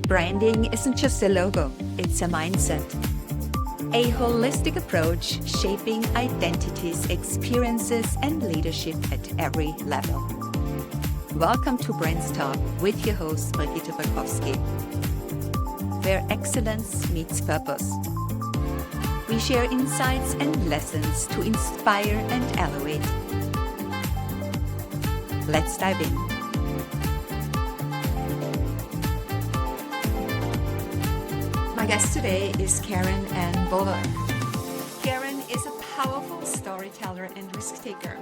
Branding isn't just a logo, it's a mindset. A holistic approach shaping identities, experiences, and leadership at every level. Welcome to BrandsTalk with your host, Brigitte Bojkowszky, where excellence meets purpose. We share insights and lessons to inspire and elevate. Let's dive in. My guest today is Karen Ann Bullock. Karen is a powerful storyteller and risk taker.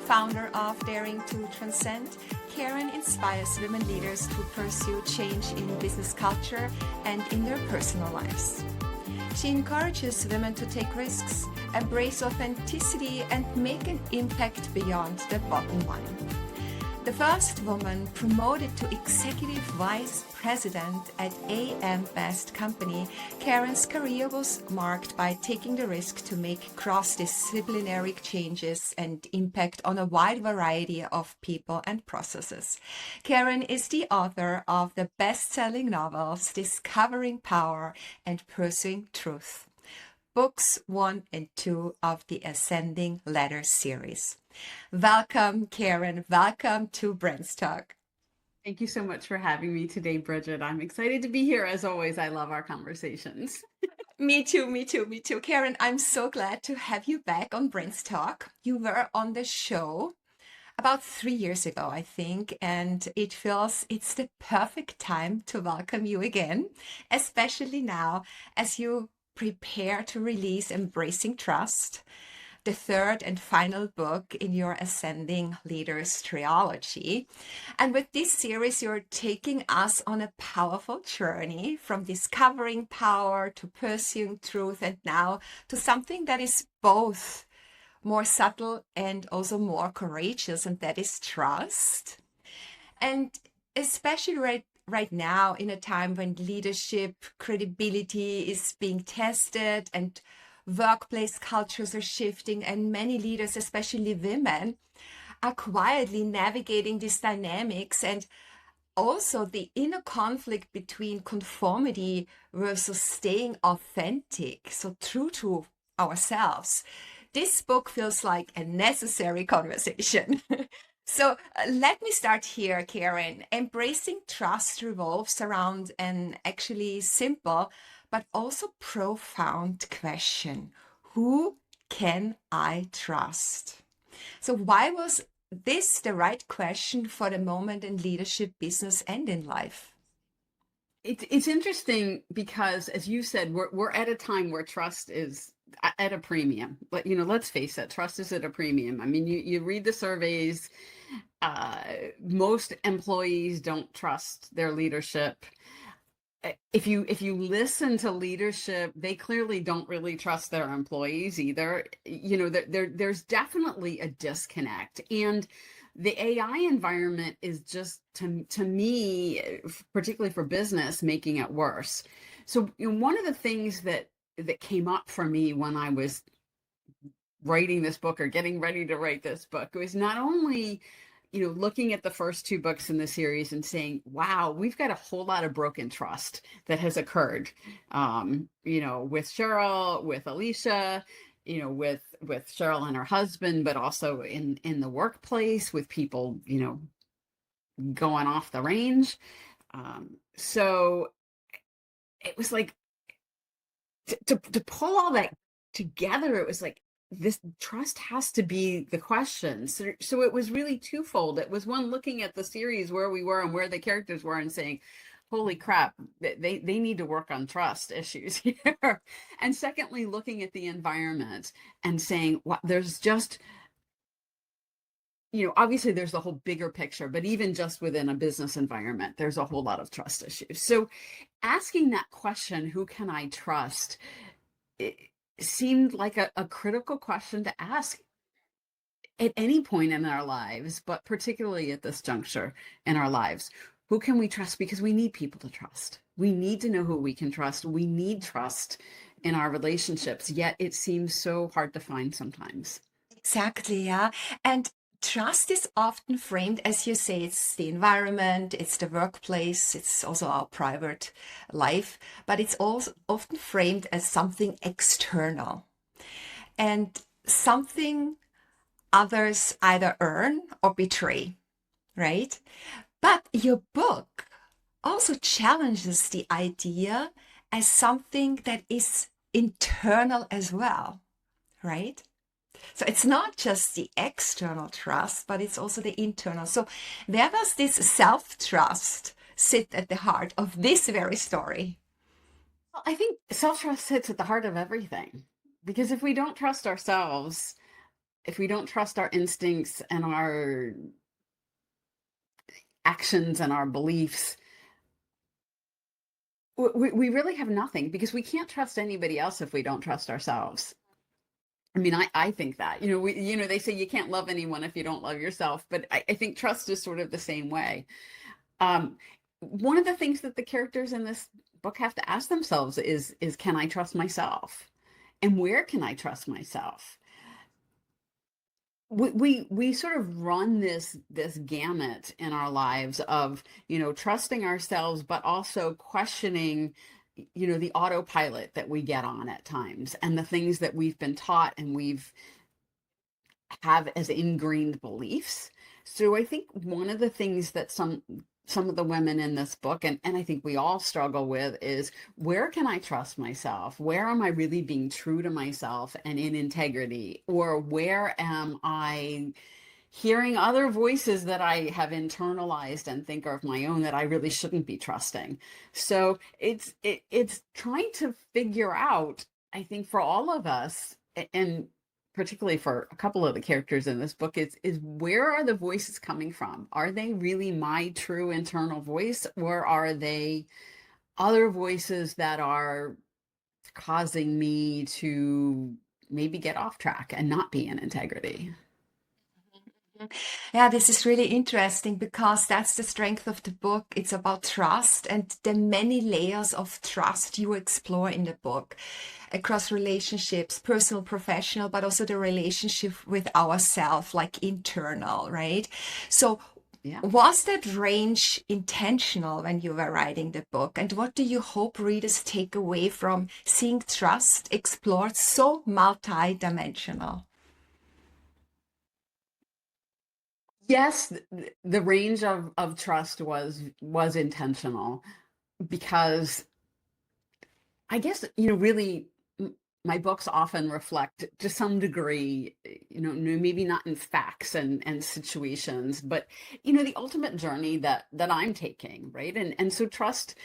Founder of Daring to Transcend, Karen inspires women leaders to pursue change in business culture and in their personal lives. She encourages women to take risks, embrace authenticity, and make an impact beyond the bottom line. The first woman promoted to Executive Vice President at AM Best Company, Karen's career was marked by taking the risk to make cross-disciplinary changes and impact on a wide variety of people and processes. Karen is the author of the best-selling novels Discovering Power and Pursuing Truth, books 1 and 2 of the Ascending Ladder series. Welcome, Karen. Welcome to BrandsTalk. Thank you so much for having me today, Brigitte. I'm excited to be here. As always, I love our conversations. Me too. Karen, I'm so glad to have you back on BrandsTalk. You were on the show about 3 years ago, I think, and it feels it's the perfect time to welcome you again, especially now as you prepare to release Embracing Trust, the third and final book in your Ascending Leaders trilogy. And with this series, you're taking us on a powerful journey from discovering power to pursuing truth, and now to something that is both more subtle and also more courageous, and that is trust. And especially right now, in a time when leadership credibility is being tested and workplace cultures are shifting, and many leaders, especially women, are quietly navigating these dynamics, and also the inner conflict between conformity versus staying authentic, so true to ourselves. This book feels like a necessary conversation. So let me start here, Karen. Embracing Trust revolves around an actually simple but also profound question. Who can I trust? So why was this the right question for the moment in leadership, business, and in life? It's interesting because, as you said, we're at a time where trust is at a premium. But, let's face it, trust is at a premium. I mean, you read the surveys, most employees don't trust their leadership. If you listen to leadership, they clearly don't really trust their employees either. There's definitely a disconnect, and the AI environment is just, to me, particularly for business, making it worse. So one of the things that came up for me when I was writing this book or getting ready to write this book was not only looking at the first 2 books in the series and saying, wow, we've got a whole lot of broken trust that has occurred, with Cheryl, with Alicia, with Cheryl and her husband, but also in the workplace with people, going off the range. So it was like, to pull all that together, it was like, this trust has to be the question. So it was really twofold. It was one, looking at the series where we were and where the characters were and saying, holy crap, they need to work on trust issues here. And secondly, looking at the environment and saying, well, there's just, obviously there's the whole bigger picture, but even just within a business environment, there's a whole lot of trust issues. So asking that question, who can I trust? It seemed like a critical question to ask at any point in our lives, but particularly at this juncture in our lives. Who can we trust? Because we need people to trust. We need to know who we can trust. We need trust in our relationships, yet it seems so hard to find sometimes. Exactly, yeah. And trust is often framed, as you say, it's the environment, it's the workplace, it's also our private life, but it's also often framed as something external and something others either earn or betray, right? But your book also challenges the idea as something that is internal as well, right? So it's not just the external trust, but it's also the internal. So where does this self-trust sit at the heart of this very story? Well, I think self-trust sits at the heart of everything. Because if we don't trust ourselves, if we don't trust our instincts and our actions and our beliefs, we really have nothing, because we can't trust anybody else if we don't trust ourselves. I mean, I think that, they say you can't love anyone if you don't love yourself, but I think trust is sort of the same way. One of the things that the characters in this book have to ask themselves is can I trust myself? And where can I trust myself? We sort of run this gamut in our lives of, trusting ourselves, but also questioning, the autopilot that we get on at times, and the things that we've been taught and we've have as ingrained beliefs. So I think one of the things that some of the women in this book, and I think we all struggle with, is where can I trust myself? Where am I really being true to myself and in integrity? Or where am I hearing other voices that I have internalized and think are of my own that I really shouldn't be trusting? So it's trying to figure out, I think, for all of us, and particularly for a couple of the characters in this book, is where are the voices coming from? Are they really my true internal voice, or are they other voices that are causing me to maybe get off track and not be in integrity? Yeah, this is really interesting because that's the strength of the book. It's about trust and the many layers of trust you explore in the book across relationships, personal, professional, but also the relationship with ourselves, like internal, right? So, Yeah. was that range intentional when you were writing the book? And what do you hope readers take away from seeing trust explored so multi-dimensional? Yes, the range of trust was intentional, because I guess, really, my books often reflect to some degree, maybe not in facts and situations, but, the ultimate journey that I'm taking, right? And so trust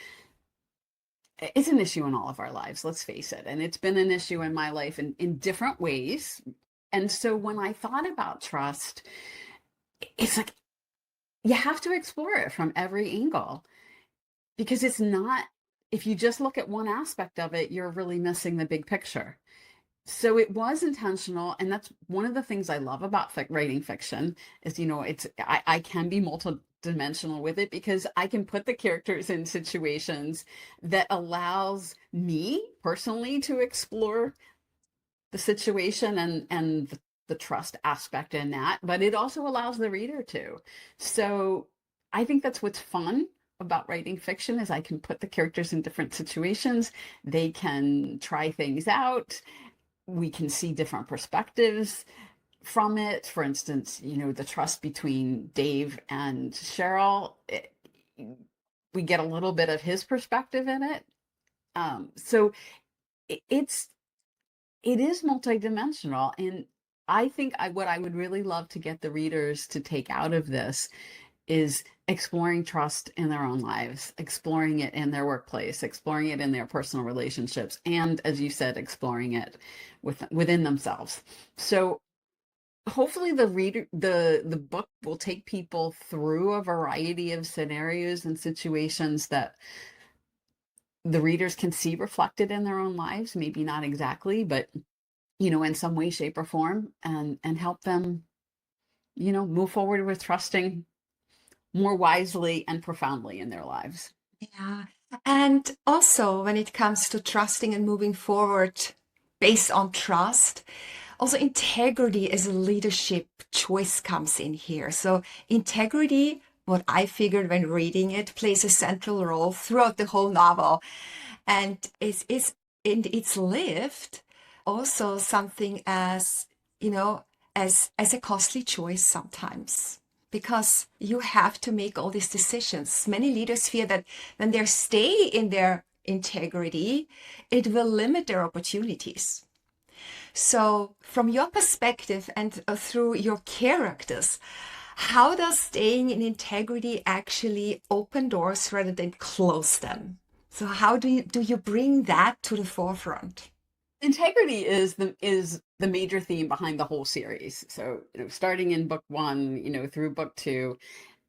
is an issue in all of our lives, let's face it. And it's been an issue in my life in different ways. And so when I thought about trust, it's like you have to explore it from every angle, because it's not, if you just look at one aspect of it, you're really missing the big picture. So it was intentional, and that's one of the things I love about writing fiction is, I can be multidimensional with it, because I can put the characters in situations that allows me personally to explore the situation and the trust aspect in that, but it also allows the reader to. So I think that's what's fun about writing fiction, is I can put the characters in different situations. They can try things out. We can see different perspectives from it. For instance, the trust between Dave and Cheryl, we get a little bit of his perspective in it. So it's it is multidimensional. And I think what I would really love to get the readers to take out of this is exploring trust in their own lives, exploring it in their workplace, exploring it in their personal relationships, and, as you said, exploring it within themselves. So hopefully the book will take people through a variety of scenarios and situations that the readers can see reflected in their own lives, maybe not exactly, but in some way, shape, or form, and help them, move forward with trusting more wisely and profoundly in their lives. Yeah. And also, when it comes to trusting and moving forward based on trust, Also, integrity as a leadership choice comes in here. So, integrity, what I figured when reading it, plays a central role throughout the whole novel. And it's lived also something as, you know, as a costly choice sometimes. Because you have to make all these decisions. Many leaders fear that when they stay in their integrity, it will limit their opportunities. So, from your perspective and through your characters, how does staying in integrity actually open doors rather than close them? So, how do you bring that to the forefront? Integrity is the major theme behind the whole series. So, starting in book one, through book two,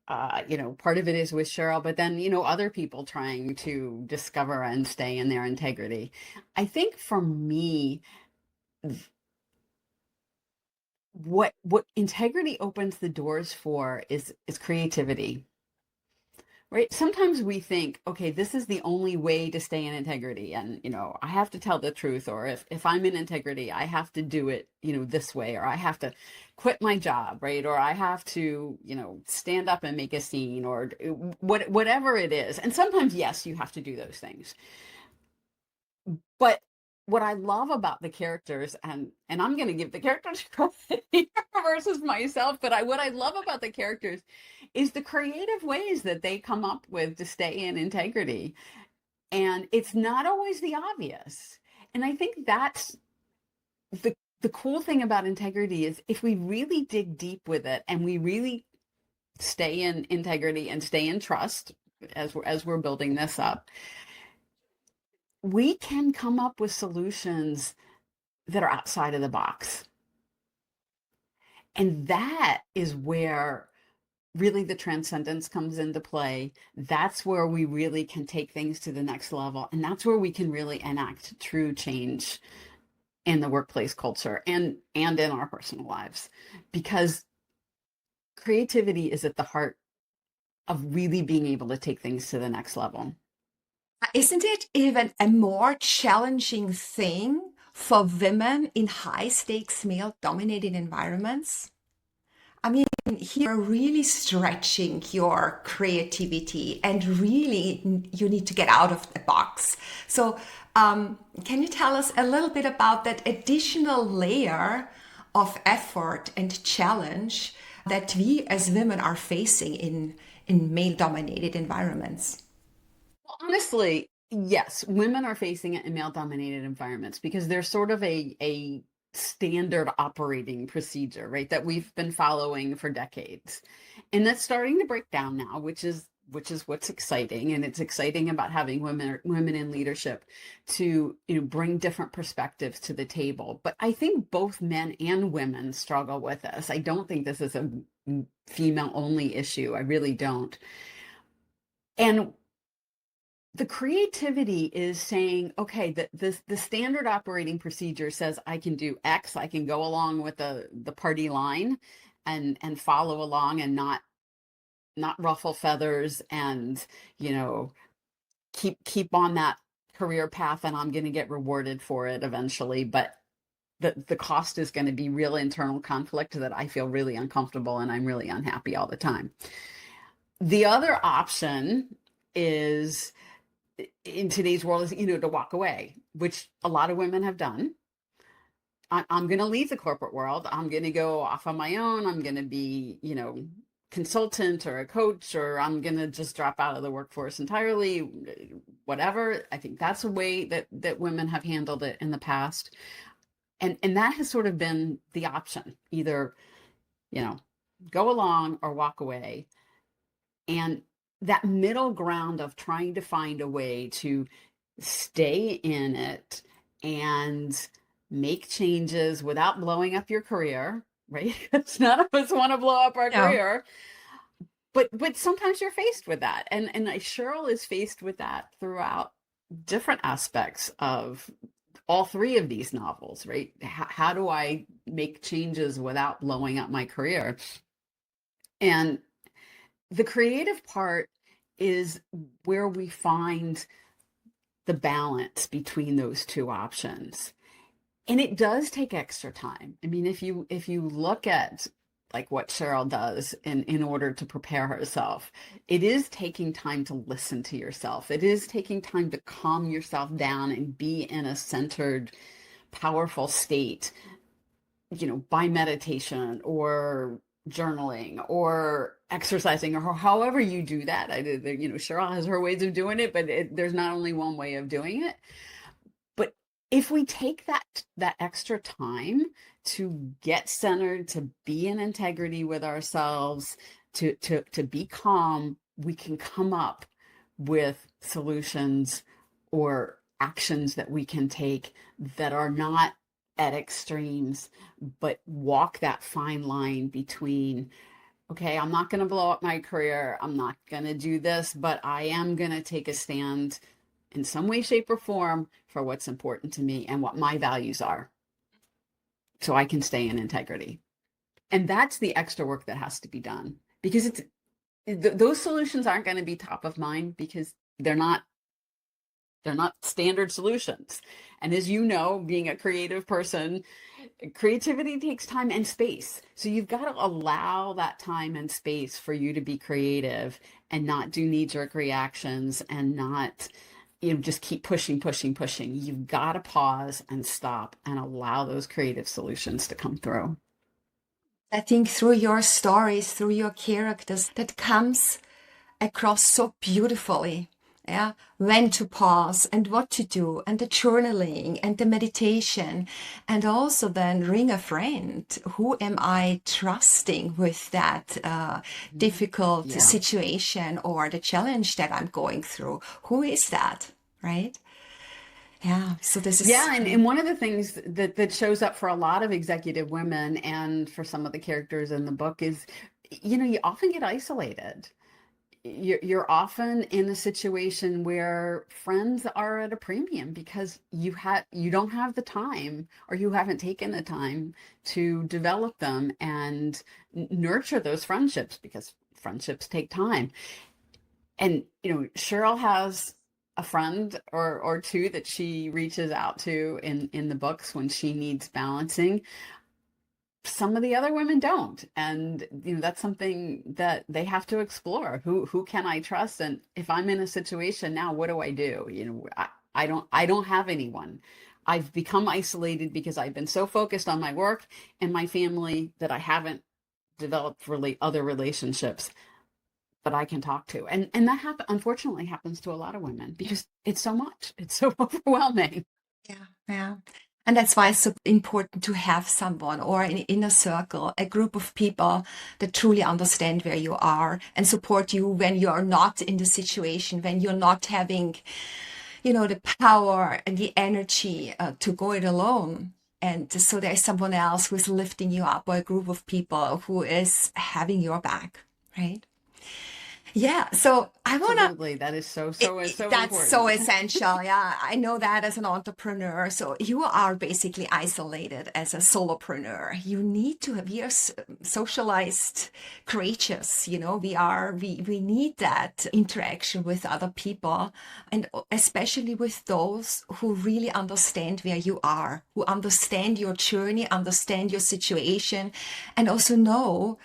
part of it is with Cheryl, but then, other people trying to discover and stay in their integrity. I think for me, what integrity opens the doors for is creativity. Right. Sometimes we think, okay, this is the only way to stay in integrity. And, I have to tell the truth, or if I'm in integrity, I have to do it, this way, or I have to quit my job, right? Or I have to, stand up and make a scene, or whatever it is. And sometimes, yes, you have to do those things. But what I love about the characters, and I'm going to give the characters credit here versus myself, but what I love about the characters is the creative ways that they come up with to stay in integrity. And it's not always the obvious. And I think that's the cool thing about integrity is if we really dig deep with it and we really stay in integrity and stay in trust as we're building this up, we can come up with solutions that are outside of the box. And that is where really the transcendence comes into play. That's where we really can take things to the next level. And that's where we can really enact true change in the workplace culture and in our personal lives. Because creativity is at the heart of really being able to take things to the next level. Isn't it even a more challenging thing for women in high stakes male dominated environments? I mean, here you're really stretching your creativity and really you need to get out of the box. So, can you tell us a little bit about that additional layer of effort and challenge that we as women are facing in male dominated environments? Well, honestly, yes, women are facing it in male-dominated environments because there's sort of a standard operating procedure, right, that we've been following for decades. And that's starting to break down now, which is what's exciting. And it's exciting about having women in leadership to, bring different perspectives to the table. But I think both men and women struggle with this. I don't think this is a female only issue. I really don't. And the creativity is saying, okay, the standard operating procedure says I can do X, I can go along with the party line and follow along and not ruffle feathers and, keep on that career path, and I'm going to get rewarded for it eventually. But the cost is going to be real internal conflict that I feel really uncomfortable and I'm really unhappy all the time. The other option is, in today's world, is, to walk away, which a lot of women have done. I'm going to leave the corporate world. I'm going to go off on my own. I'm going to be, consultant or a coach, or I'm going to just drop out of the workforce entirely, whatever. I think that's a way that women have handled it in the past. And that has sort of been the option, either, go along or walk away. And that middle ground of trying to find a way to stay in it and make changes without blowing up your career, right? Because none of us want to blow up our No. career. But sometimes you're faced with that. And Cheryl is faced with that throughout different aspects of all three of these novels, right? How do I make changes without blowing up my career? And the creative part is where we find the balance between those two options. And it does take extra time. I mean, if you look at like what Cheryl does in order to prepare herself, it is taking time to listen to yourself. It is taking time to calm yourself down and be in a centered, powerful state, by meditation or journaling or exercising or however you do that. Cheryl has her ways of doing it, but there's not only one way of doing it. But if we take that extra time to get centered, to be in integrity with ourselves, to be calm, we can come up with solutions or actions that we can take that are not at extremes, but walk that fine line between, okay, I'm not going to blow up my career, I'm not going to do this, but I am going to take a stand in some way, shape, or form for what's important to me and what my values are, so I can stay in integrity. And that's the extra work that has to be done, because those solutions aren't going to be top of mind, because they're not standard solutions. And as you know, being a creative person, creativity takes time and space. So you've got to allow that time and space for you to be creative and not do knee-jerk reactions and not, just keep pushing. You've got to pause and stop and allow those creative solutions to come through. I think through your stories, through your characters, that comes across so beautifully. Yeah, when to pause and what to do, and the journaling and the meditation, and also then ring a friend. Who am I trusting with that difficult situation or the challenge that I'm going through? Who is that, right? Yeah, so this is... Yeah, and one of the things that shows up for a lot of executive women and for some of the characters in the book is, you often get isolated. You're often in a situation where friends are at a premium because you don't have the time, or you haven't taken the time to develop them and nurture those friendships, because friendships take time. And Cheryl has a friend or two that she reaches out to in the books when she needs balancing. Some of the other women don't, and that's something that they have to explore. Who can I trust? And if I'm in a situation now, what do I do? I don't have anyone. I've become isolated because I've been so focused on my work and my family that I haven't developed really other relationships that I can talk to. And that unfortunately happens to a lot of women, because it's so much. It's so overwhelming. Yeah. And that's why it's so important to have someone, or an inner circle, a group of people that truly understand where you are and support you when you're not in the situation, when you're not having, the power and the energy to go it alone. And so there's someone else who is lifting you up, or a group of people who is having your back, right? Yeah, so I want to... Absolutely. That is so that's important. so essential. Yeah, I know that as an entrepreneur. So you are basically isolated as a solopreneur. You need to be a socialized creatures. We need that interaction with other people, and especially with those who really understand where you are, who understand your journey, understand your situation, and also know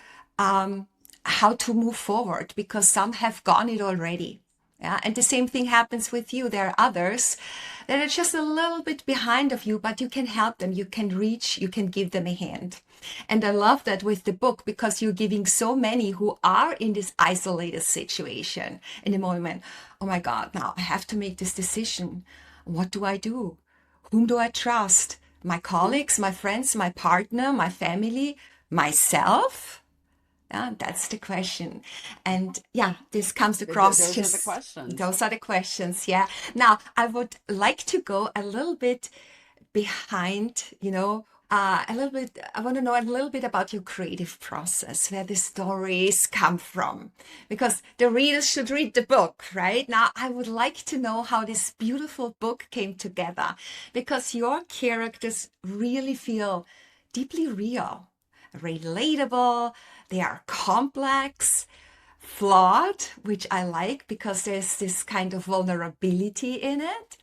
how to move forward, because some have gone it already. Yeah, and the same thing happens with you. There are others that are just a little bit behind of you, but you can help them. You can reach, you can give them a hand. And I love that with the book, because you're giving so many who are in this isolated situation in the moment. Oh my God, now I have to make this decision. What do I do? Whom do I trust? My colleagues, my friends, my partner, my family, myself? Yeah, that's the question. And yeah, this comes across. Those are the questions. Those are the questions. Yeah. Now, I would like to go a little bit behind, a little bit. I want to know a little bit about your creative process, where the stories come from, because the readers should read the book, right? Now, I would like to know how this beautiful book came together, because your characters really feel deeply real, relatable. They are complex, flawed, which I like, because there's this kind of vulnerability in it.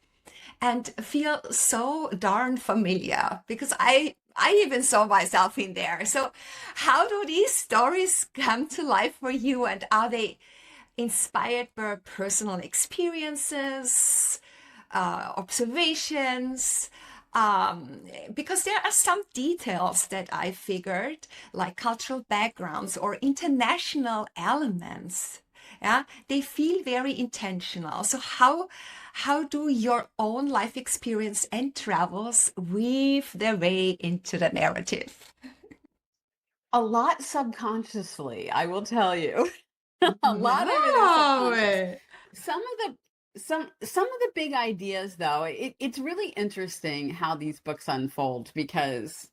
and feel so darn familiar because I even saw myself in there. So how do these stories come to life for you, and are they inspired by personal experiences, observations? Because there are some details that I figured, like cultural backgrounds or international elements. Yeah, they feel very intentional. So how do your own life experience and travels weave their way into the narrative? A lot subconsciously, I will tell you. A lot of it is subconscious. Wow. Some of some of the big ideas, though, it's really interesting how these books unfold, because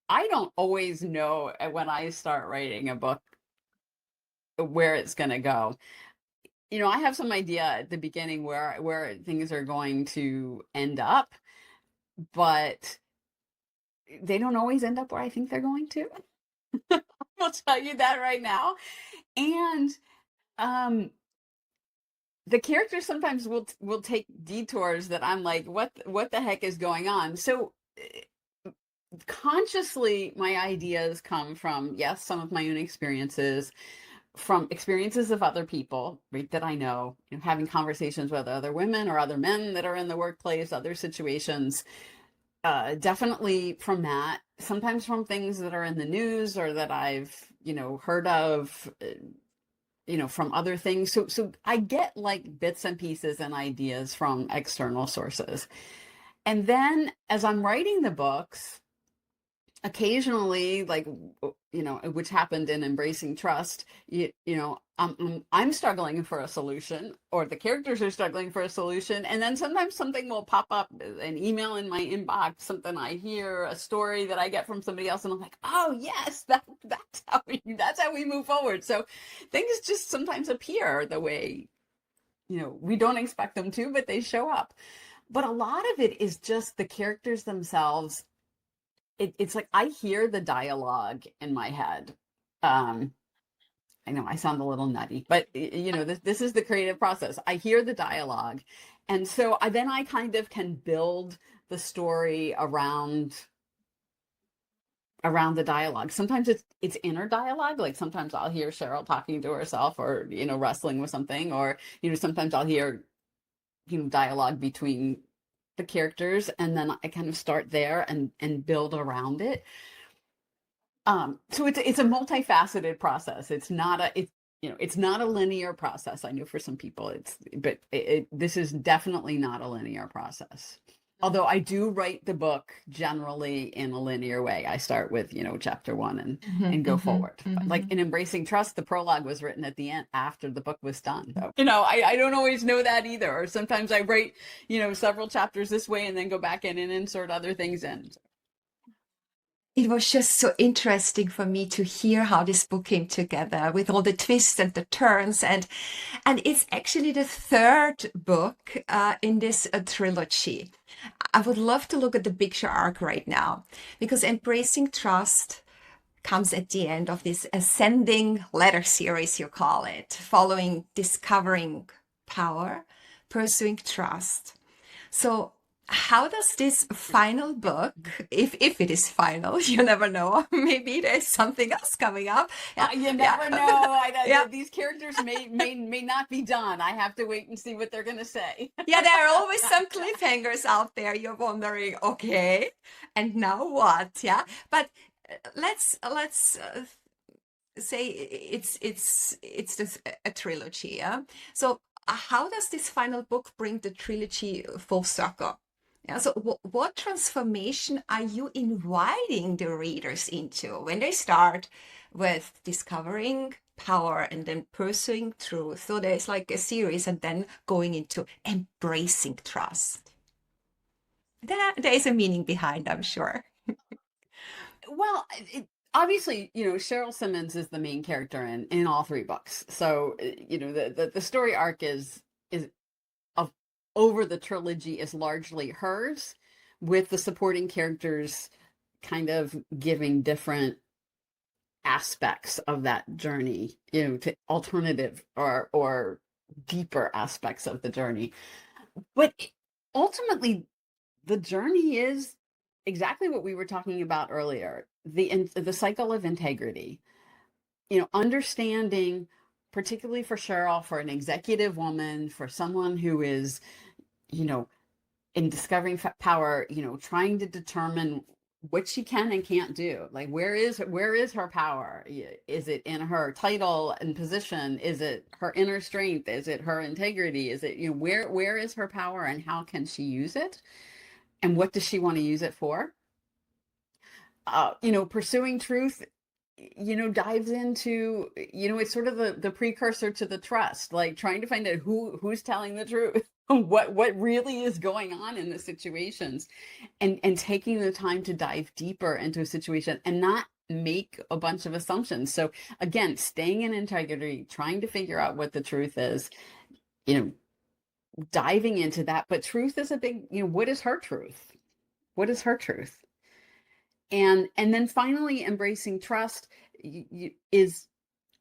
I don't always know when I start writing a book where it's going to go. I have some idea at the beginning where things are going to end up, but they don't always end up where I think they're going to. I'll tell you that right now. And um the characters sometimes will take detours that I'm like, what the heck is going on? So consciously, my ideas come from, yes, some of my own experiences, from experiences of other people, right, that I know, having conversations with other women or other men that are in the workplace, other situations. Definitely from that. Sometimes from things that are in the news or that I've, heard of, from other things. So I get like bits and pieces and ideas from external sources. And then as I'm writing the books, occasionally, like, which happened in Embracing Trust, I'm struggling for a solution, or the characters are struggling for a solution, and then sometimes something will pop up, an email in my inbox, something I hear, a story that I get from somebody else, and I'm like, oh yes, that's how we move forward. So things just sometimes appear the way we don't expect them to, but they show up. But a lot of it is just the characters themselves. It's like I hear the dialogue in my head. I know I sound a little nutty, but this is the creative process. I hear the dialogue, and so I kind of can build the story around the dialogue. Sometimes it's inner dialogue. Like sometimes I'll hear Cheryl talking to herself, or wrestling with something, or sometimes I'll hear dialogue between the characters, and then I kind of start there and build around it. So it's a multifaceted process. It's not a linear process. I know for some people this is definitely not a linear process. Although I do write the book generally in a linear way. I start with, chapter 1 and go forward. Like in Embracing Trust, the prologue was written at the end after the book was done. So, I don't always know that either. Or sometimes I write, several chapters this way and then go back in and insert other things in. It was just so interesting for me to hear how this book came together with all the twists and the turns, and it's actually the third book in this trilogy. I would love to look at the picture arc right now, because Embracing Trust comes at the end of this ascending letter series, you call it, following Discovering Power, Pursuing Trust. So how does this final book, if it is final, you never know, maybe there's something else coming up. You never know. Yeah. These characters may not be done. I have to wait and see what they're going to say. Yeah, there are always some cliffhangers out there. You're wondering, okay, and now what? Yeah, but let's say it's this a trilogy. Yeah, so how does this final book bring the trilogy full circle? Yeah, so what transformation are you inviting the readers into when they start with discovering power and then pursuing truth? So there's like a series and then going into embracing trust. There is a meaning behind, I'm sure. Well, obviously, Cheryl Simmons is the main character in all three books. So, the story arc is of over the trilogy is largely hers, with the supporting characters kind of giving different aspects of that journey, to alternative or deeper aspects of the journey. But ultimately, the journey is exactly what we were talking about earlier, the cycle of integrity. Understanding, particularly for Cheryl, for an executive woman, for someone who is, you know, in discovering power, trying to determine what she can and can't do. Like, where is her power? Is it in her title and position? Is it her inner strength? Is it her integrity? Is it, where is her power, and how can she use it? And what does she want to use it for? Pursuing truth, dives into, it's sort of the precursor to the trust, like trying to find out who's telling the truth, what really is going on in the situations, and taking the time to dive deeper into a situation and not make a bunch of assumptions. So again, staying in integrity, trying to figure out what the truth is, diving into that. But truth is a big, what is her truth? What is her truth? And then finally, embracing trust is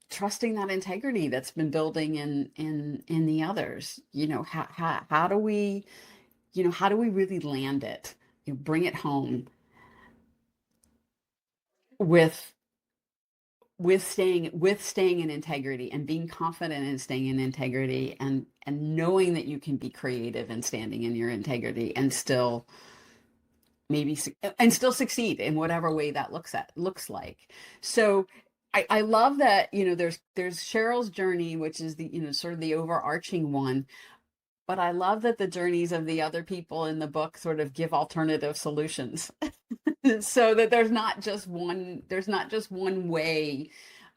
trusting that integrity that's been building in the others. How do we really land it, bring it home with staying in integrity, and being confident in staying in integrity, and knowing that you can be creative and standing in your integrity and still succeed in whatever way that looks like. So I love that, there's Cheryl's journey, which is the, sort of the overarching one, but I love that the journeys of the other people in the book sort of give alternative solutions so that there's not just one way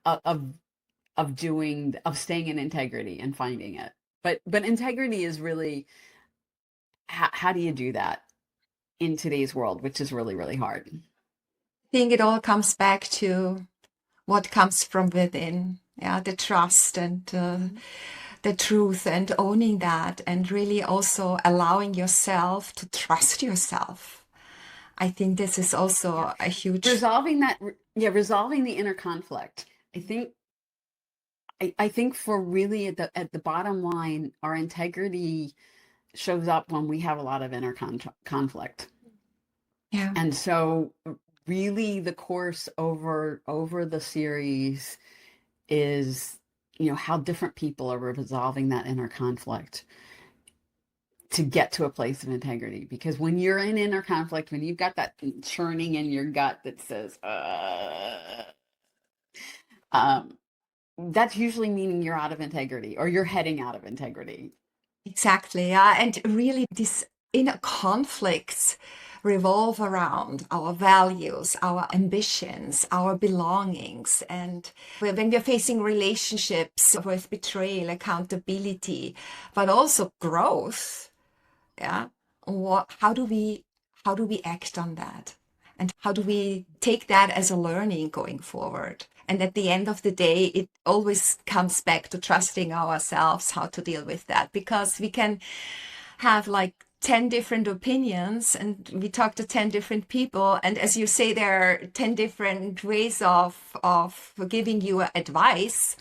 of staying in integrity and finding it. But integrity is really, how do you do that in today's world, which is really, really hard? I think it all comes back to what comes from within. Yeah, the trust and the truth, and owning that, and really also allowing yourself to trust yourself. I think this is also a huge resolving the inner conflict. I think for really at the bottom line, our integrity shows up when we have a lot of inner conflict. Yeah. And so really the course over the series is, how different people are resolving that inner conflict to get to a place of integrity. Because when you're in inner conflict, when you've got that churning in your gut that says, that's usually meaning you're out of integrity, or you're heading out of integrity. Exactly. Yeah. And really, these inner conflicts revolve around our values, our ambitions, our belongings. And when we're facing relationships with betrayal, accountability, but also growth, yeah, how do we act on that? And how do we take that as a learning going forward? And at the end of the day, it always comes back to trusting ourselves how to deal with that, because we can have like 10 different opinions and we talk to 10 different people. And as you say, there are 10 different ways of giving you advice.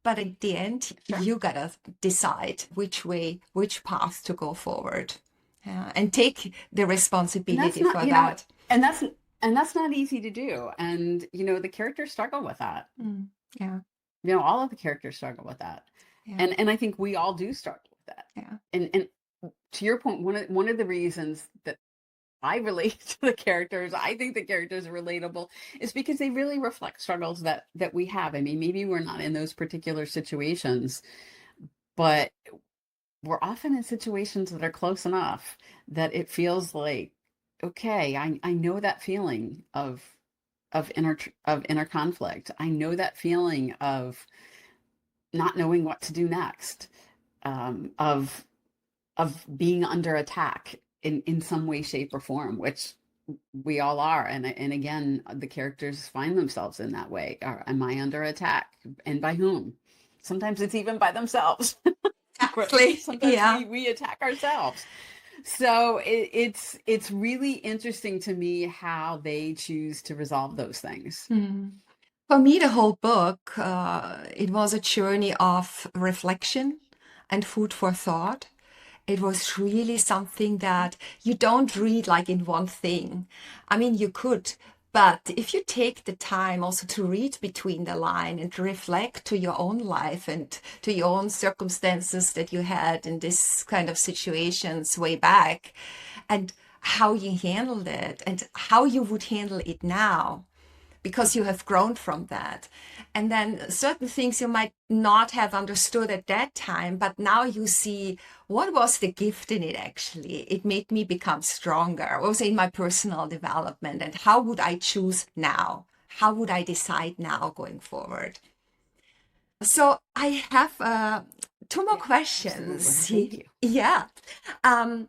But at the end, Sure. You gotta decide which path to go forward, and take the responsibility for that. And that's not easy to do. And, the characters struggle with that. Yeah. All of the characters struggle with that. Yeah. And I think we all do struggle with that. Yeah. And to your point, one of the reasons that I relate to the characters, I think the characters are relatable, is because they really reflect struggles that we have. I mean, maybe we're not in those particular situations, but we're often in situations that are close enough that it feels like, okay, I know that feeling of inner conflict. I know that feeling of not knowing what to do next, of being under attack in some way, shape, or form, which we all are. And again, the characters find themselves in that way. Am I under attack? And by whom? Sometimes it's even by themselves. Exactly. Sometimes we attack ourselves. So it's really interesting to me how they choose to resolve those things. For me, the whole book, it was a journey of reflection and food for thought. It was really something that you don't read like in one thing. I mean, you could, but if you take the time also to read between the line and to reflect to your own life and to your own circumstances that you had in this kind of situations way back, and how you handled it and how you would handle it now, because you have grown from that. And then certain things you might not have understood at that time, but now you see what was the gift in it actually. It made me become stronger, also in my personal development. And how would I choose now? How would I decide now going forward? So I have two more Yeah, absolutely. questions. Thank you. Yeah. Um,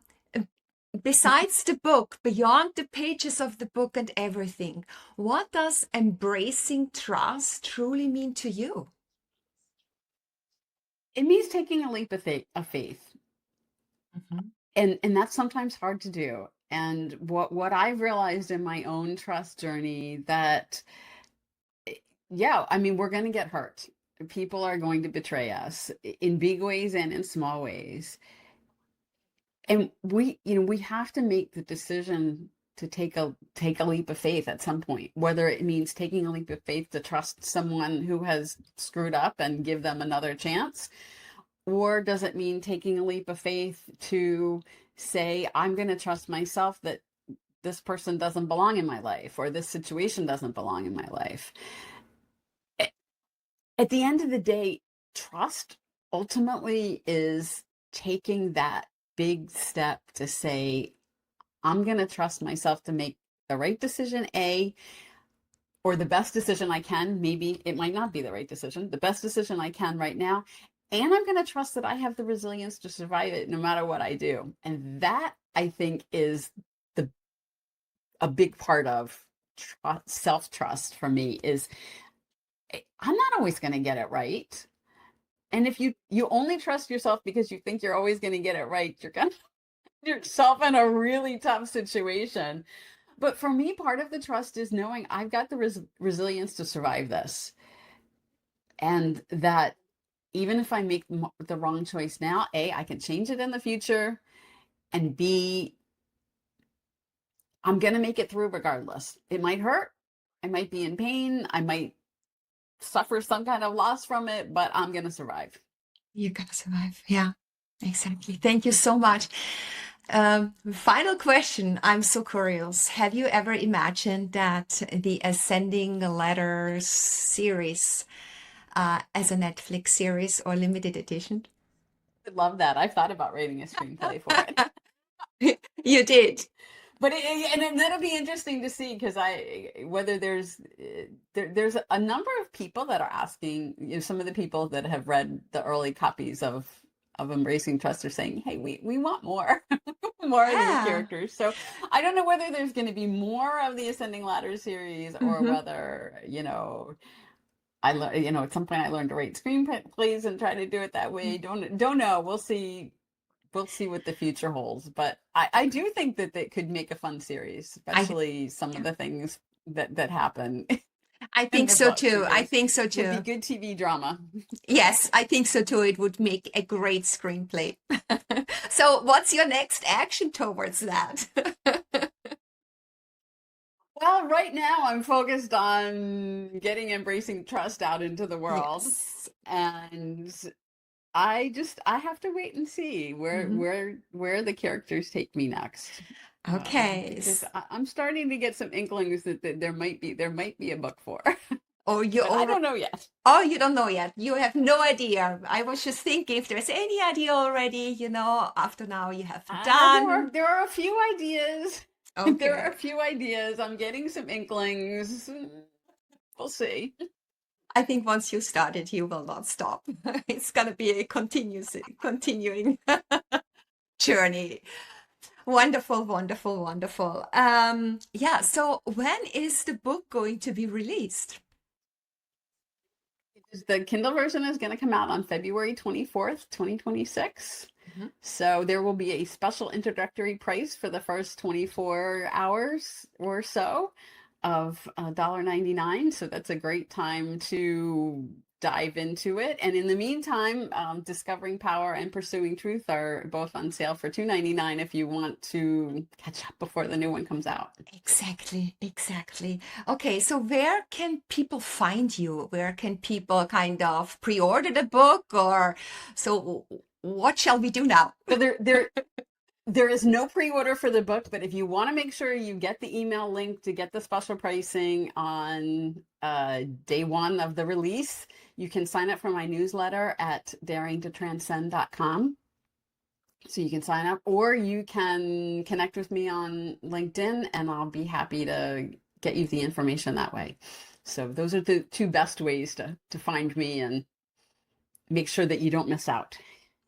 Besides the book, beyond the pages of the book and everything, what does embracing trust truly mean to you? It means taking a leap of faith. Mhm. And that's sometimes hard to do. And what I've realized in my own trust journey that yeah, I mean, we're going to get hurt. People are going to betray us in big ways and in small ways. And we have to make the decision to take a leap of faith at some point, whether it means taking a leap of faith to trust someone who has screwed up and give them another chance, or does it mean taking a leap of faith to say, I'm going to trust myself that this person doesn't belong in my life or this situation doesn't belong in my life. At the end of the day, trust ultimately is taking that big step to say, I'm going to trust myself to make the right decision, A, or the best decision I can. Maybe it might not be the right decision, the best decision I can right now. And I'm going to trust that I have the resilience to survive it no matter what I do. And that, I think, is the a big part of self-trust for me is I'm not always going to get it right. And if you only trust yourself because you think you're always going to get it right, you're going to put yourself in a really tough situation. But for me, part of the trust is knowing I've got the resilience to survive this. And that even if I make the wrong choice now, A, I can change it in the future. And B, I'm going to make it through regardless. It might hurt. I might be in pain. I might suffer some kind of loss from it, but I'm going to survive. You're gonna survive. Yeah, exactly. Thank you so much. Final question. I'm so curious. Have you ever imagined that the Ascending Letters series as a Netflix series or limited edition? I love that. I've thought about writing a screenplay for it. You did. But and that'll be interesting to see because whether there's a number of people that are asking, some of the people that have read the early copies of Embracing Trust are saying, hey, we want more more of these Yeah. characters. So I don't know whether there's going to be more of the Ascending Ladder series or Hmm. whether I learned, at some point I learned to write screenplays and try to do it that way. Don't know. We'll see. We'll see what the future holds. But I do think that they could make a fun series, I especially some of yeah. the things that happen I in think the so books. too. It I goes think so would be too. good TV drama. Yes, I think so too. It would make a great screenplay. So, what's your next action towards that? Well, right now I'm focused on getting Embracing Trust out into the world. Yes. And I have to wait and see Mhm. where the characters take me next. Okay. Because I'm starting to get some inklings that there might be a book for, Or you but I over. don't know yet. Oh, you don't know yet. You have no idea. I was just thinking if there's any idea already, after now you have There done. are there are a few ideas. There are a Okay. few ideas. I'm getting some inklings. We'll see. I think once you started, you will not stop. It's gonna be a continuing journey. Wonderful, wonderful, wonderful. Yeah, so when is the book going to be released? The Kindle version is going to come out on February 24th, 2026. Mhm. So there will be a special introductory price for the first 24 hours or so of $1.99. So that's a great time to dive into it. And in the meantime, Discovering Power and Pursuing Truth are both on sale for $2.99 if you want to catch up before the new one comes out. Exactly, exactly. Okay, so where can people find you? Where can people kind of pre-order the book, or so what shall we do now? So there is no pre-order for the book, but if you want to make sure you get the email link to get the special pricing on day one of the release, you can sign up for my newsletter at daringtotranscend.com. So you can sign up, or you can connect with me on LinkedIn, and I'll be happy to get you the information that way. So those are the two best ways to find me and make sure that you don't miss out.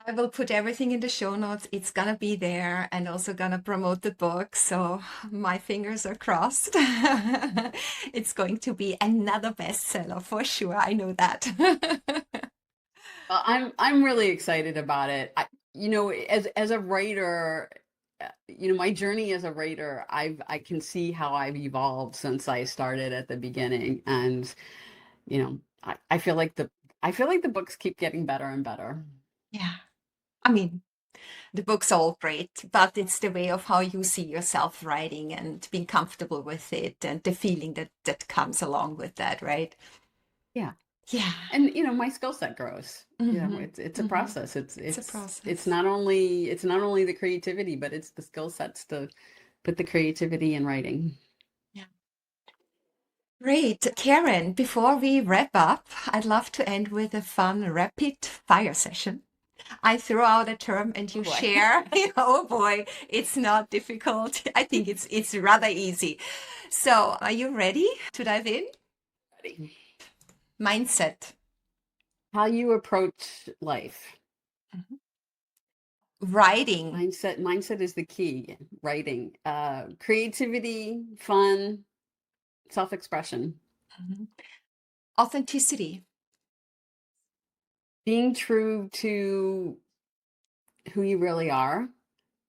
I will put everything in the show notes. It's gonna be there, and also gonna promote the book. So my fingers are crossed. It's going to be another bestseller for sure. I know that. I'm really excited about it. As a writer, my journey as a writer, I can see how I've evolved since I started at the beginning, and I feel like the books keep getting better and better. Yeah. I mean, the book's all great, but it's the way of how you see yourself writing and being comfortable with it and the feeling that comes along with that, right? Yeah. Yeah. And my skill set grows. It's a process. It's a process. It's not only the creativity, but it's the skill sets to put the creativity in writing. Yeah. Great. Karen, before we wrap up, I'd love to end with a fun rapid fire session. I throw out a term and you share. Oh boy, it's not difficult. I think it's rather easy. So, are you ready to dive in? Ready. Mindset. How you approach life. Writing. Mindset is the key. Writing. Creativity, fun, self-expression. Authenticity. Being true to who you really are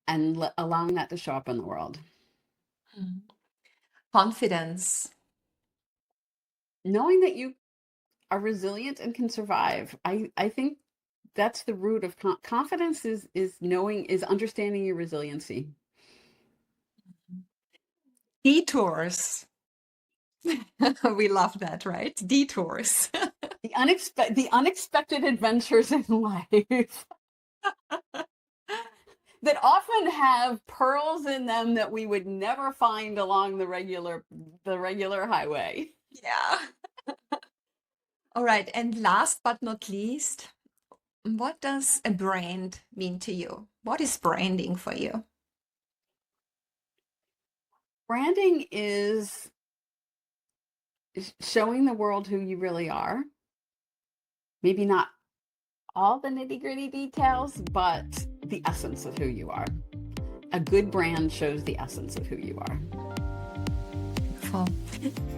and allowing that to show up in the world. Confidence. Knowing that you are resilient and can survive. I think that's the root of confidence is understanding your resiliency. Detours. We love that, right? Detours. The unexpected adventures in life that often have pearls in them that we would never find along the regular highway. Yeah. All right. And last but not least, what does a brand mean to you? What is branding for you? Branding is showing the world who you really are. Maybe not all the nitty-gritty details, but the essence of who you are. A good brand shows the essence of who you are. Beautiful.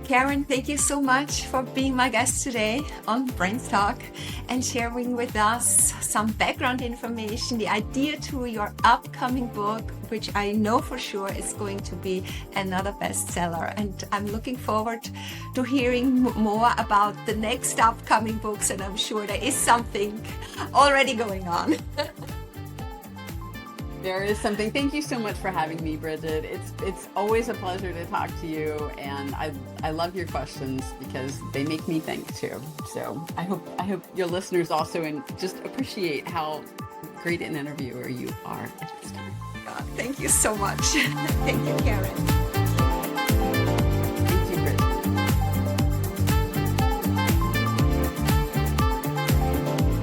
Karen, thank you so much for being my guest today on BrandsTalk and sharing with us some background information, the idea to your upcoming book, which I know for sure is going to be another bestseller. And I'm looking forward to hearing more about the next upcoming books, and I'm sure there is something already going on. There is something. Thank you so much for having me, Brigitte. It's always a pleasure to talk to you, and I love your questions because they make me think too. So I hope your listeners also just appreciate how great an interviewer you are at this time. God, thank you so much. Thank you, Karen. Thank you, Brigitte.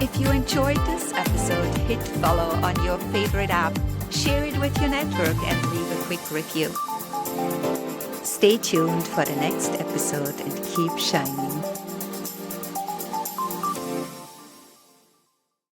If you enjoyed this episode, hit follow on your favorite app, share it with your network, and leave a quick review. Stay tuned for the next episode and keep shining.